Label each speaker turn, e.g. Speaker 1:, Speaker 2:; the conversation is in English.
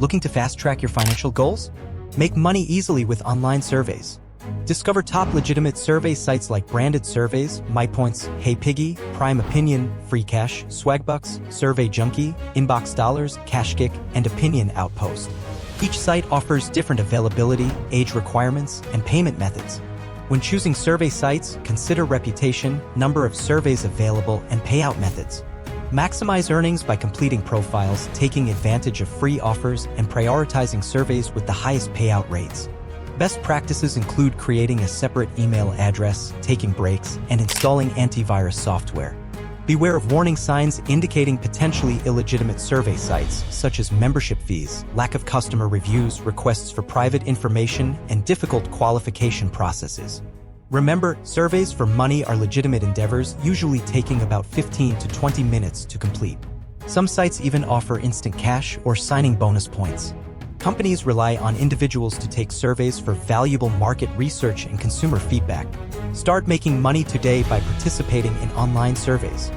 Speaker 1: Looking to fast-track your financial goals? Make money easily with online surveys. Discover top legitimate survey sites like Branded Surveys, MyPoints, HeyPiggy, Prime Opinion, FreeCash, Swagbucks, Survey Junkie, Inbox Dollars, CashKick, and Opinion Outpost. Each site offers different availability, age requirements, and payment methods. When choosing survey sites, consider reputation, number of surveys available, and payout methods. Maximize earnings by completing profiles, taking advantage of free offers, and prioritizing surveys with the highest payout rates. Best practices include creating a separate email address, taking breaks, and installing antivirus software. Beware of warning signs indicating potentially illegitimate survey sites, such as membership fees, lack of customer reviews, requests for private information, and difficult qualification processes. Remember, surveys for money are legitimate endeavors, usually taking about 15 to 20 minutes to complete. Some sites even offer instant cash or signing bonus points. Companies rely on individuals to take surveys for valuable market research and consumer feedback. Start making money today by participating in online surveys.